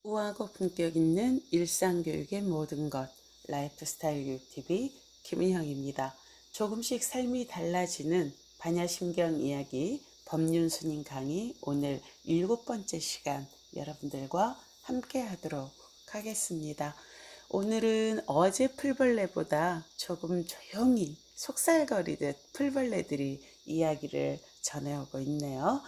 우아하고 품격 있는 일상교육의 모든 것, 라이프스타일 교육TV 김은형입니다. 조금씩 삶이 달라지는 반야심경 이야기 법륜스님 강의 오늘 7번째 시간 여러분들과 함께 하도록 하겠습니다. 오늘은 어제 풀벌레보다 조금 조용히 속살거리듯 풀벌레들이 이야기를 전해오고 있네요.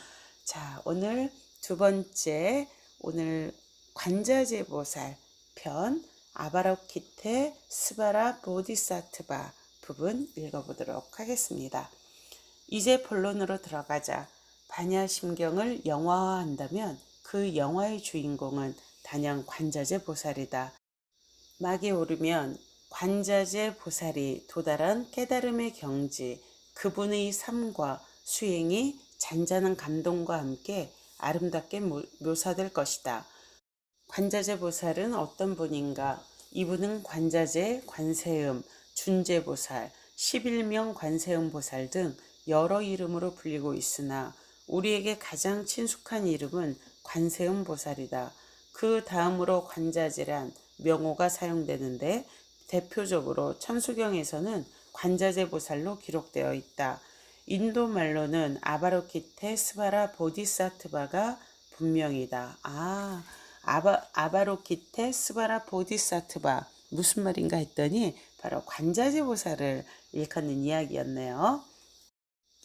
자, 오늘 두 번째, 오늘 관자재 보살 편 아바로키테 스바라 보디사트바 부분 읽어보도록 하겠습니다. 이제 본론으로 들어가자. 반야심경을 영화화한다면 그 영화의 주인공은 단연 관자재 보살이다. 막이 오르면 관자재 보살이 도달한 깨달음의 경지, 그분의 삶과 수행이 잔잔한 감동과 함께 아름답게 묘사될 것이다. 관자재 보살은 어떤 분인가? 이분은 관자재, 관세음, 준재보살, 11명 관세음 보살 등 여러 이름으로 불리고 있으나 우리에게 가장 친숙한 이름은 관세음 보살이다. 그 다음으로 관자재란 명호가 사용되는데 대표적으로 천수경에서는 관자재 보살로 기록되어 있다. 인도 말로는 아바로키테 스바라 보디사트바가 분명이다. 아바로키테 스바라 보디사트바 무슨 말인가 했더니 바로 관자재 보살을 일컫는 이야기였네요.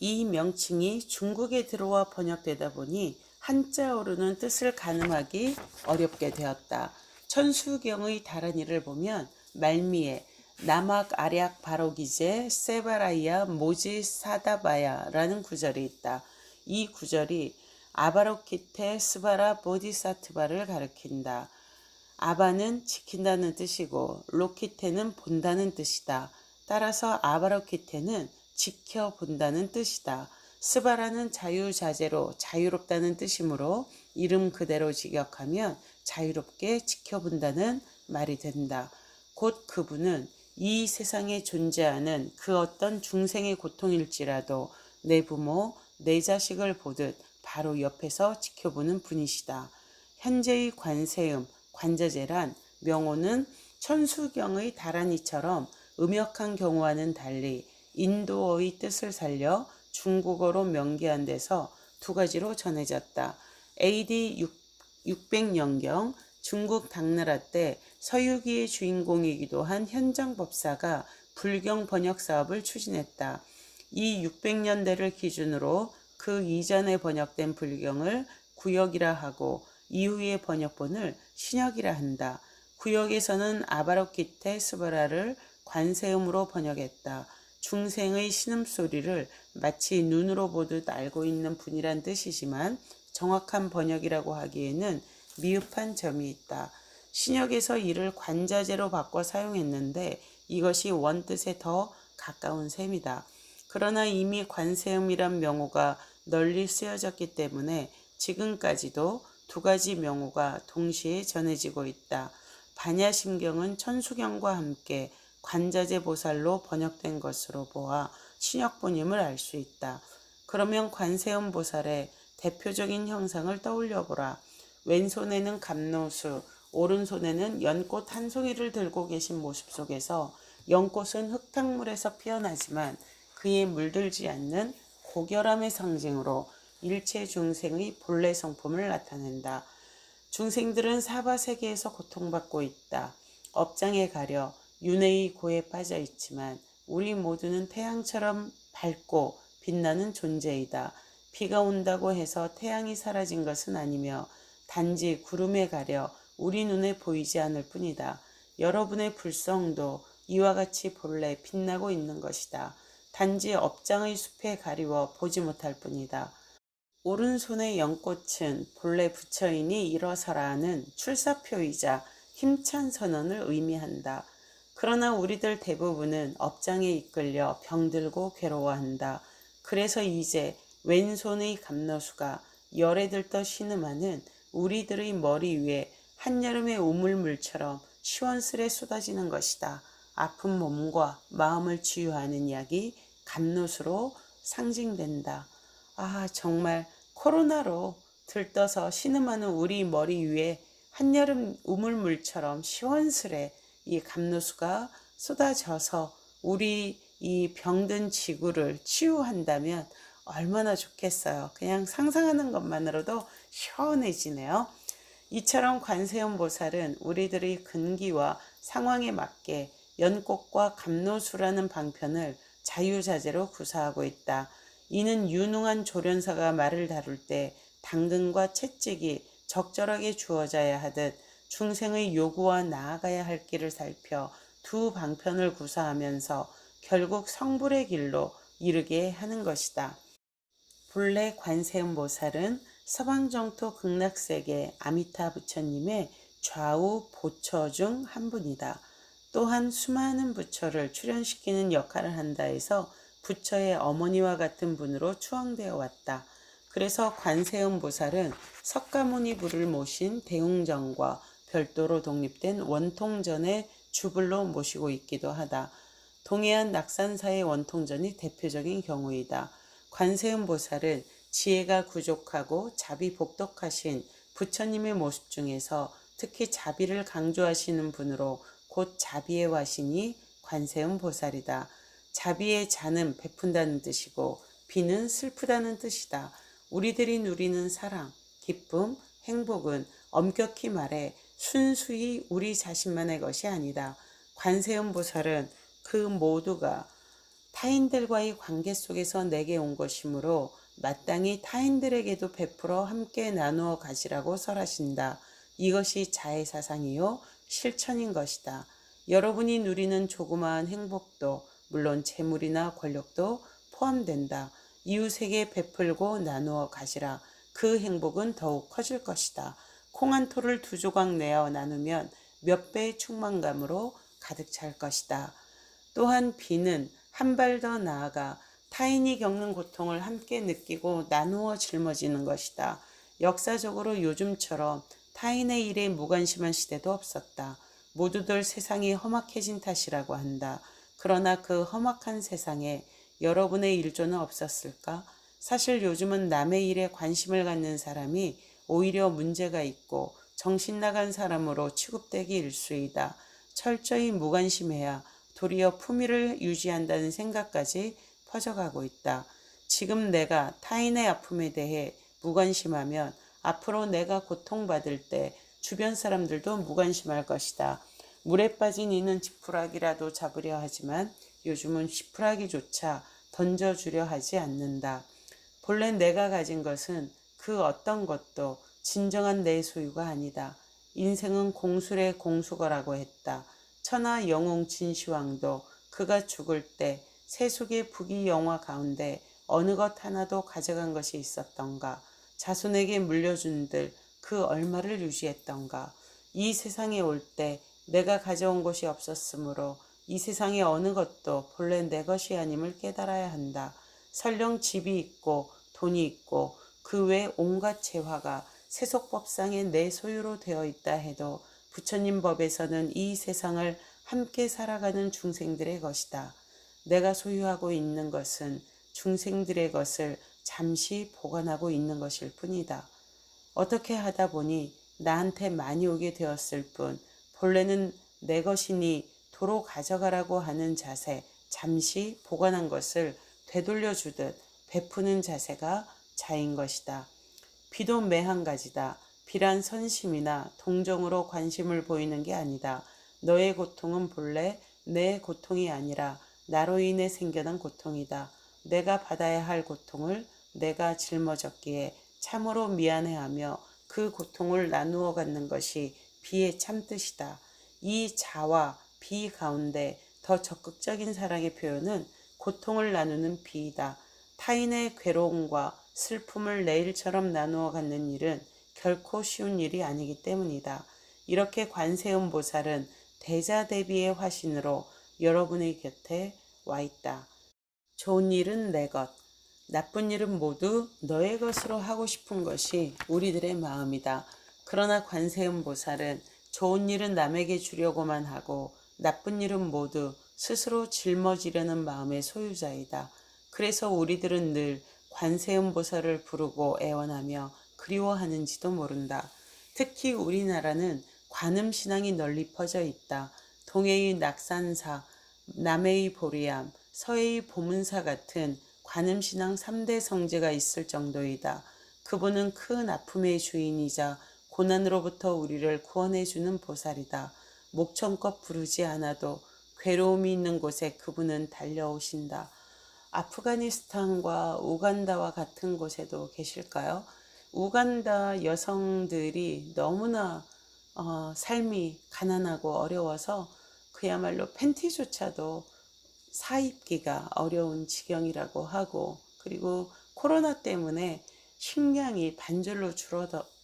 이 명칭이 중국에 들어와 번역되다 보니 한자어로는 뜻을 가늠하기 어렵게 되었다. 천수경의 다란이를 보면 말미에 남악 아략 바로기제 세바라이아 모지 사다바야라는 구절이 있다. 이 구절이 아바로키테 스바라 보디사트바를 가리킨다. 아바는 지킨다는 뜻이고 로키테는 본다는 뜻이다. 따라서 아바로키테는 지켜본다는 뜻이다. 스바라는 자유자재로 자유롭다는 뜻이므로 이름 그대로 직역하면 자유롭게 지켜본다는 말이 된다. 곧 그분은 이 세상에 존재하는 그 어떤 중생의 고통일지라도 내 부모, 내 자식을 보듯 바로 옆에서 지켜보는 분이시다. 현재의 관세음, 관자재란 명호는 천수경의 다란이처럼 음역한 경우와는 달리 인도어의 뜻을 살려 중국어로 명기한 데서 두 가지로 전해졌다. AD 600년경 중국 당나라 때 서유기의 주인공이기도 한 현장법사가 불경 번역 사업을 추진했다. 이 600년대를 기준으로 그 이전에 번역된 불경을 구역이라 하고 이후의 번역본을 신역이라 한다. 구역에서는 아바로키테 스바라를 관세음으로 번역했다. 중생의 신음소리를 마치 눈으로 보듯 알고 있는 분이란 뜻이지만 정확한 번역이라고 하기에는 미흡한 점이 있다. 신역에서 이를 관자재로 바꿔 사용했는데 이것이 원뜻에 더 가까운 셈이다. 그러나 이미 관세음이란 명호가 널리 쓰여졌기 때문에 지금까지도 두 가지 명호가 동시에 전해지고 있다. 반야심경은 천수경과 함께 관자재 보살로 번역된 것으로 보아 신역본임을 알 수 있다. 그러면 관세음 보살의 대표적인 형상을 떠올려보라. 왼손에는 감노수, 오른손에는 연꽃 한 송이를 들고 계신 모습 속에서 연꽃은 흙탕물에서 피어나지만 그에 물들지 않는 고결함의 상징으로 일체 중생의 본래 성품을 나타낸다. 중생들은 사바세계에서 고통받고 있다. 업장에 가려 윤회의 고에 빠져 있지만 우리 모두는 태양처럼 밝고 빛나는 존재이다. 비가 온다고 해서 태양이 사라진 것은 아니며 단지 구름에 가려 우리 눈에 보이지 않을 뿐이다. 여러분의 불성도 이와 같이 본래 빛나고 있는 것이다. 단지 업장의 숲에 가리워 보지 못할 뿐이다. 오른손의 연꽃은 본래 부처인이 일어서라는 출사표이자 힘찬 선언을 의미한다. 그러나 우리들 대부분은 업장에 이끌려 병들고 괴로워한다. 그래서 이제 왼손의 감너수가 열에 들떠 신음하는 우리들의 머리 위에 한여름의 우물물처럼 시원스레 쏟아지는 것이다. 아픈 몸과 마음을 치유하는 약이 감노수로 상징된다. 정말 코로나로 들떠서 신음하는 우리 머리 위에 한여름 우물물처럼 시원스레 이 감로수가 쏟아져서 우리 이 병든 지구를 치유한다면 얼마나 좋겠어요. 그냥 상상하는 것만으로도 시원해지네요. 이처럼 관세음 보살은 우리들의 근기와 상황에 맞게 연꽃과 감로수라는 방편을 자유자재로 구사하고 있다. 이는 유능한 조련사가 말을 다룰 때 당근과 채찍이 적절하게 주어져야 하듯 중생의 요구와 나아가야 할 길을 살펴 두 방편을 구사하면서 결국 성불의 길로 이르게 하는 것이다. 본래 관세음보살은 서방정토 극락세계 아미타 부처님의 좌우 보처 중 한 분이다. 또한 수많은 부처를 출연시키는 역할을 한다 해서 부처의 어머니와 같은 분으로 추앙되어 왔다. 그래서 관세음보살은 석가모니 부를 모신 대웅전과 별도로 독립된 원통전의 주불로 모시고 있기도 하다. 동해안 낙산사의 원통전이 대표적인 경우이다. 관세음보살은 지혜가 부족하고 자비 복덕하신 부처님의 모습 중에서 특히 자비를 강조하시는 분으로 곧 자비의 화신이 관세음보살이다. 자비의 자는 베푼다는 뜻이고 비는 슬프다는 뜻이다. 우리들이 누리는 사랑, 기쁨, 행복은 엄격히 말해 순수히 우리 자신만의 것이 아니다. 관세음보살은 그 모두가 타인들과의 관계 속에서 내게 온 것이므로 마땅히 타인들에게도 베풀어 함께 나누어 가시라고 설하신다. 이것이 자애사상이요 실천인 것이다. 여러분이 누리는 조그마한 행복도 물론 재물이나 권력도 포함된다. 이웃에게 베풀고 나누어 가시라. 그 행복은 더욱 커질 것이다. 콩 한 토를 두 조각 내어 나누면 몇 배의 충만감으로 가득 찰 것이다. 또한 비는 한 발 더 나아가 타인이 겪는 고통을 함께 느끼고 나누어 짊어지는 것이다. 역사적으로 요즘처럼 타인의 일에 무관심한 시대도 없었다. 모두들 세상이 험악해진 탓이라고 한다. 그러나 그 험악한 세상에 여러분의 일조는 없었을까? 사실 요즘은 남의 일에 관심을 갖는 사람이 오히려 문제가 있고 정신 나간 사람으로 취급되기 일쑤이다. 철저히 무관심해야 도리어 품위를 유지한다는 생각까지 퍼져가고 있다. 지금 내가 타인의 아픔에 대해 무관심하면 앞으로 내가 고통받을 때 주변 사람들도 무관심할 것이다. 물에 빠진 이는 지푸라기라도 잡으려 하지만 요즘은 지푸라기조차 던져주려 하지 않는다. 본래 내가 가진 것은 그 어떤 것도 진정한 내 소유가 아니다. 인생은 공술의 공수거라고 했다. 천하 영웅 진시황도 그가 죽을 때 세속의 부귀영화 가운데 어느 것 하나도 가져간 것이 있었던가. 자손에게 물려준들 그 얼마를 유지했던가. 이 세상에 올 때 내가 가져온 것이 없었으므로 이 세상의 어느 것도 본래 내 것이 아님을 깨달아야 한다. 설령 집이 있고 돈이 있고 그 외 온갖 재화가 세속법상에 내 소유로 되어 있다 해도 부처님 법에서는 이 세상을 함께 살아가는 중생들의 것이다. 내가 소유하고 있는 것은 중생들의 것을 잠시 보관하고 있는 것일 뿐이다. 어떻게 하다 보니 나한테 많이 오게 되었을 뿐 본래는 내 것이니 도로 가져가라고 하는 자세, 잠시 보관한 것을 되돌려주듯 베푸는 자세가 자인 것이다. 비도 매한 가지다. 비란 선심이나 동정으로 관심을 보이는 게 아니다. 너의 고통은 본래 내 고통이 아니라 나로 인해 생겨난 고통이다. 내가 받아야 할 고통을 내가 짊어졌기에 참으로 미안해하며 그 고통을 나누어 갖는 것이 비의 참뜻이다. 이 자와 비 가운데 더 적극적인 사랑의 표현은 고통을 나누는 비이다. 타인의 괴로움과 슬픔을 내 일처럼 나누어 갖는 일은 결코 쉬운 일이 아니기 때문이다. 이렇게 관세음보살은 대자대비의 화신으로 여러분의 곁에 와 있다. 좋은 일은 내 것, 나쁜 일은 모두 너의 것으로 하고 싶은 것이 우리들의 마음이다. 그러나 관세음보살은 좋은 일은 남에게 주려고만 하고 나쁜 일은 모두 스스로 짊어지려는 마음의 소유자이다. 그래서 우리들은 늘 관세음보살을 부르고 애원하며 그리워하는지도 모른다. 특히 우리나라는 관음신앙이 널리 퍼져 있다. 동해의 낙산사, 남해의 보리암, 서해의 보문사 같은 관음신앙 3대 성지가 있을 정도이다. 그분은 큰 아픔의 주인이자 고난으로부터 우리를 구원해주는 보살이다. 목청껏 부르지 않아도 괴로움이 있는 곳에 그분은 달려오신다. 아프가니스탄과 우간다와 같은 곳에도 계실까요? 우간다 여성들이 너무나 삶이 가난하고 어려워서 그야말로 팬티조차도 사입기가 어려운 지경이라고 하고, 그리고 코로나 때문에 식량이 반절로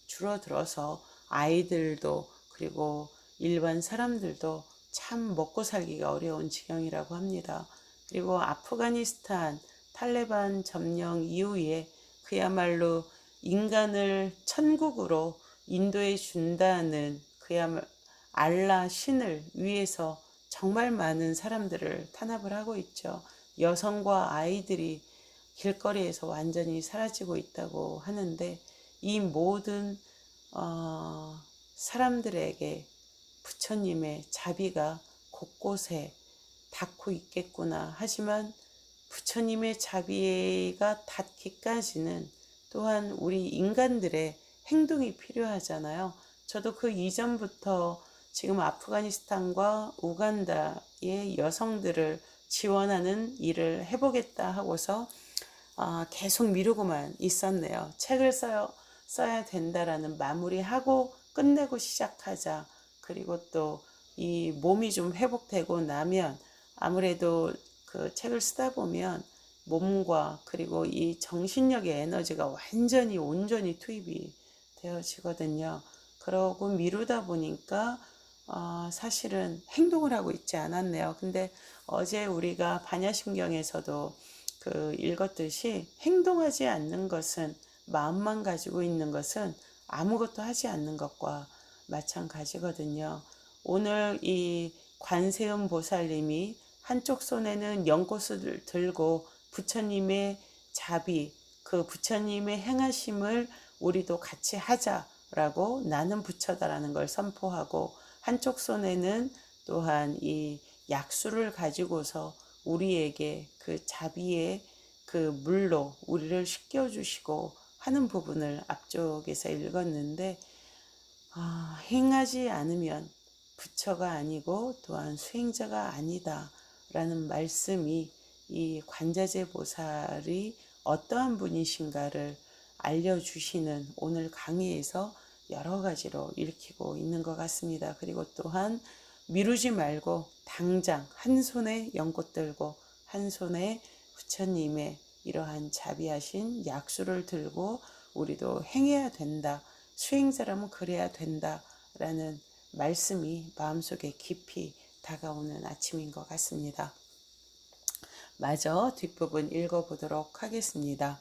줄어들어서 아이들도 그리고 일반 사람들도 참 먹고 살기가 어려운 지경이라고 합니다. 그리고 아프가니스탄 탈레반 점령 이후에 그야말로 인간을 천국으로 인도해 준다는 그야말로 알라 신을 위해서 정말 많은 사람들을 탄압을 하고 있죠. 여성과 아이들이 길거리에서 완전히 사라지고 있다고 하는데, 이 모든 사람들에게 부처님의 자비가 곳곳에 닿고 있겠구나. 하지만 부처님의 자비가 닿기까지는 또한 우리 인간들의 행동이 필요하잖아요. 저도 그 이전부터 지금 아프가니스탄과 우간다의 여성들을 지원하는 일을 해보겠다 하고서 계속 미루고만 있었네요. 책을 써야 된다라는 마무리하고 끝내고 시작하자. 그리고 또 이 몸이 좀 회복되고 나면 아무래도 그 책을 쓰다 보면 몸과 그리고 이 정신력의 에너지가 완전히 온전히 투입이 되어지거든요. 그러고 미루다 보니까 사실은 행동을 하고 있지 않았네요. 근데 어제 우리가 반야심경에서도 그 읽었듯이 행동하지 않는 것은, 마음만 가지고 있는 것은 아무것도 하지 않는 것과 마찬가지거든요. 오늘 이 관세음 보살님이 한쪽 손에는 연꽃을 들고 부처님의 자비, 그 부처님의 행하심을 우리도 같이 하자라고, 나는 부처다라는 걸 선포하고, 한쪽 손에는 또한 이 약수를 가지고서 우리에게 그 자비의 그 물로 우리를 씻겨주시고 하는 부분을 앞쪽에서 읽었는데, 행하지 않으면 부처가 아니고 또한 수행자가 아니다 라는 말씀이 이 관자재 보살이 어떠한 분이신가를 알려주시는 오늘 강의에서 여러 가지로 읽히고 있는 것 같습니다. 그리고 또한 미루지 말고 당장 한 손에 연꽃 들고 한 손에 부처님의 이러한 자비하신 약수를 들고 우리도 행해야 된다. 수행자라면 그래야 된다 라는 말씀이 마음속에 깊이 다가오는 아침인 것 같습니다. 마저 뒷부분 읽어보도록 하겠습니다.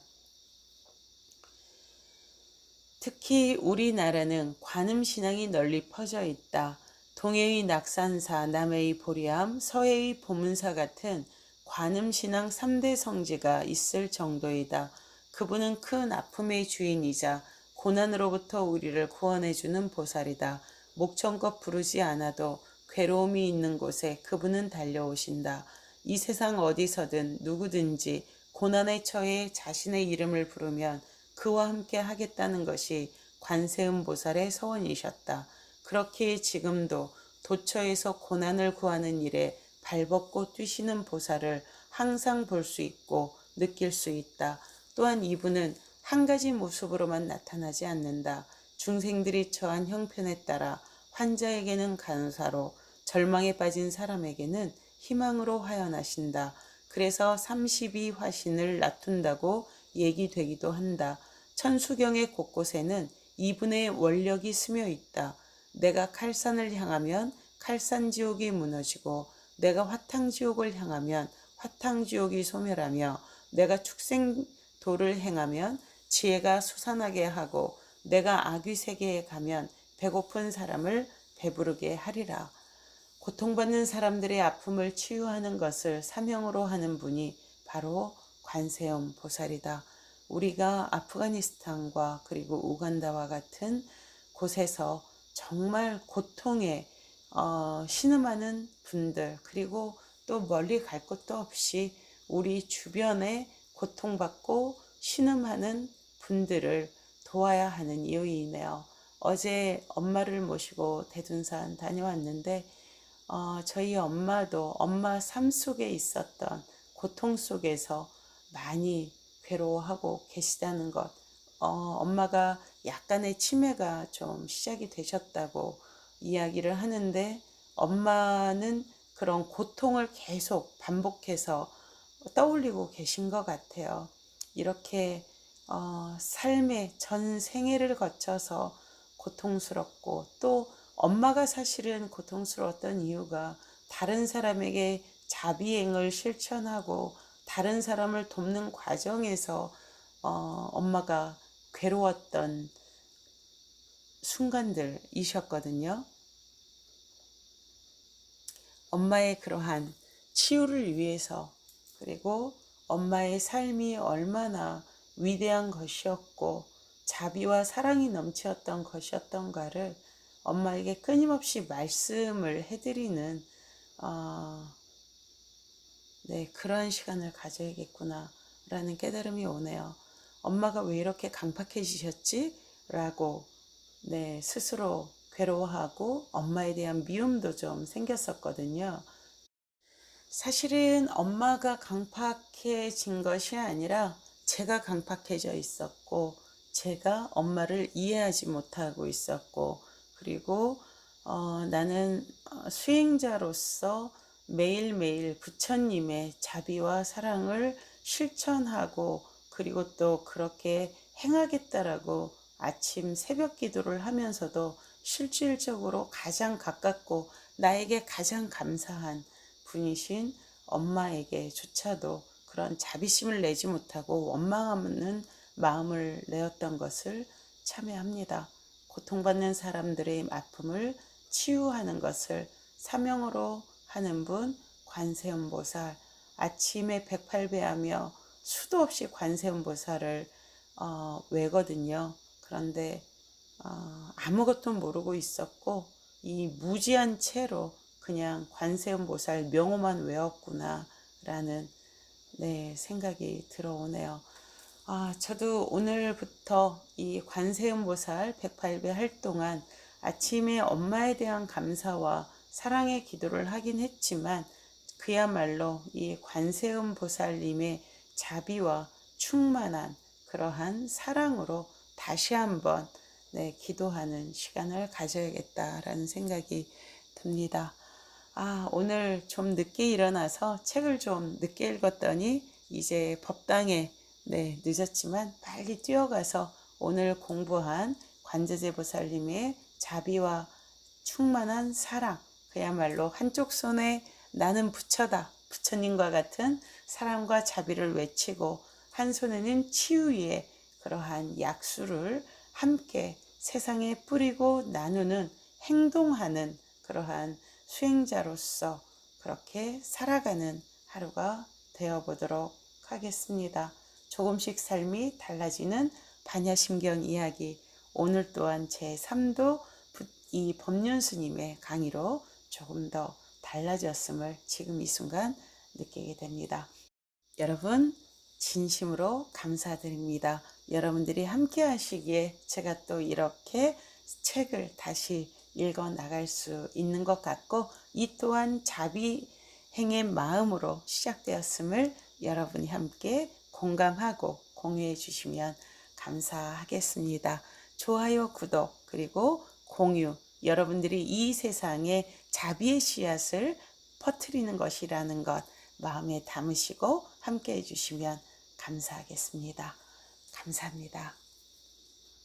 특히 우리나라는 관음신앙이 널리 퍼져 있다. 동해의 낙산사, 남해의 보리암, 서해의 보문사 같은 관음신앙 3대 성지가 있을 정도이다. 그분은 큰 아픔의 주인이자 고난으로부터 우리를 구원해주는 보살이다. 목청껏 부르지 않아도 괴로움이 있는 곳에 그분은 달려오신다. 이 세상 어디서든 누구든지 고난에 처해 자신의 이름을 부르면 그와 함께 하겠다는 것이 관세음 보살의 서원이셨다. 그렇게 지금도 도처에서 고난을 구하는 일에 발벗고 뛰시는 보살을 항상 볼 수 있고 느낄 수 있다. 또한 이분은 한 가지 모습으로만 나타나지 않는다. 중생들이 처한 형편에 따라 환자에게는 간사로, 절망에 빠진 사람에게는 희망으로 화연하신다. 그래서 32화신을 놔둔다고 얘기되기도 한다. 천수경의 곳곳에는 이분의 원력이 스며 있다. 내가 칼산을 향하면 칼산지옥이 무너지고, 내가 화탕지옥을 향하면 화탕지옥이 소멸하며, 내가 축생도를 행하면 지혜가 솟아나게 하고, 내가 아귀세계에 가면 배고픈 사람을 배부르게 하리라. 고통받는 사람들의 아픔을 치유하는 것을 사명으로 하는 분이 바로 관세음 보살이다. 우리가 아프가니스탄과 그리고 우간다와 같은 곳에서 정말 고통에 신음하는 분들, 그리고 또 멀리 갈 곳도 없이 우리 주변에 고통받고 신음하는 분들을 도와야 하는 이유이네요. 어제 엄마를 모시고 대둔산 다녀왔는데 저희 엄마도 엄마 삶 속에 있었던 고통 속에서 많이 괴로워하고 계시다는 것, 엄마가 약간의 치매가 좀 시작이 되셨다고 이야기를 하는데, 엄마는 그런 고통을 계속 반복해서 떠올리고 계신 것 같아요. 이렇게 삶의 전 생애를 거쳐서 고통스럽고, 또 엄마가 사실은 고통스러웠던 이유가 다른 사람에게 자비행을 실천하고 다른 사람을 돕는 과정에서 엄마가 괴로웠던 순간들이셨거든요. 엄마의 그러한 치유를 위해서, 그리고 엄마의 삶이 얼마나 위대한 것이었고 자비와 사랑이 넘치었던 것이었던가를 엄마에게 끊임없이 말씀을 해드리는 그런 시간을 가져야겠구나 라는 깨달음이 오네요. 엄마가 왜 이렇게 강팍해지셨지? 라고 스스로 괴로워하고 엄마에 대한 미움도 좀 생겼었거든요. 사실은 엄마가 강팍해진 것이 아니라 제가 강팍해져 있었고, 제가 엄마를 이해하지 못하고 있었고, 그리고 나는 수행자로서 매일매일 부처님의 자비와 사랑을 실천하고, 그리고 또 그렇게 행하겠다라고 아침 새벽 기도를 하면서도 실질적으로 가장 가깝고 나에게 가장 감사한 분이신 엄마에게조차도 그런 자비심을 내지 못하고 원망하는 마음을 내었던 것을 참회합니다. 고통받는 사람들의 아픔을 치유하는 것을 사명으로 하는 분 관세음보살, 아침에 108배하며 수도 없이 관세음보살을 외거든요. 그런데 아무것도 모르고 있었고 이 무지한 채로 그냥 관세음보살 명호만 외웠구나 라는 생각이 들어오네요. 저도 오늘부터 이 관세음보살 108배 할 동안 아침에 엄마에 대한 감사와 사랑의 기도를 하긴 했지만, 그야말로 이 관세음보살님의 자비와 충만한 그러한 사랑으로 다시 한번 기도하는 시간을 가져야겠다라는 생각이 듭니다. 오늘 좀 늦게 일어나서 책을 좀 늦게 읽었더니 이제 법당에 늦었지만 빨리 뛰어가서 오늘 공부한 관제제보살님의 자비와 충만한 사랑, 그야말로 한쪽 손에 나는 부처다, 부처님과 같은 사랑과 자비를 외치고 한 손에는 치유의 그러한 약수를 함께 세상에 뿌리고 나누는, 행동하는 그러한 수행자로서 그렇게 살아가는 하루가 되어보도록 하겠습니다. 조금씩 삶이 달라지는 반야심경 이야기, 오늘 또한 제3도 이 법륜스님의 강의로 조금 더 달라졌음을 지금 이 순간 느끼게 됩니다. 여러분 진심으로 감사드립니다. 여러분들이 함께 하시기에 제가 또 이렇게 책을 다시 읽어 나갈 수 있는 것 같고, 이 또한 자비행의 마음으로 시작되었음을 여러분이 함께 공감하고 공유해 주시면 감사하겠습니다. 좋아요, 구독, 그리고 공유, 여러분들이 이 세상에 자비의 씨앗을 퍼뜨리는 것이라는 것 마음에 담으시고 함께 해주시면 감사하겠습니다. 감사합니다.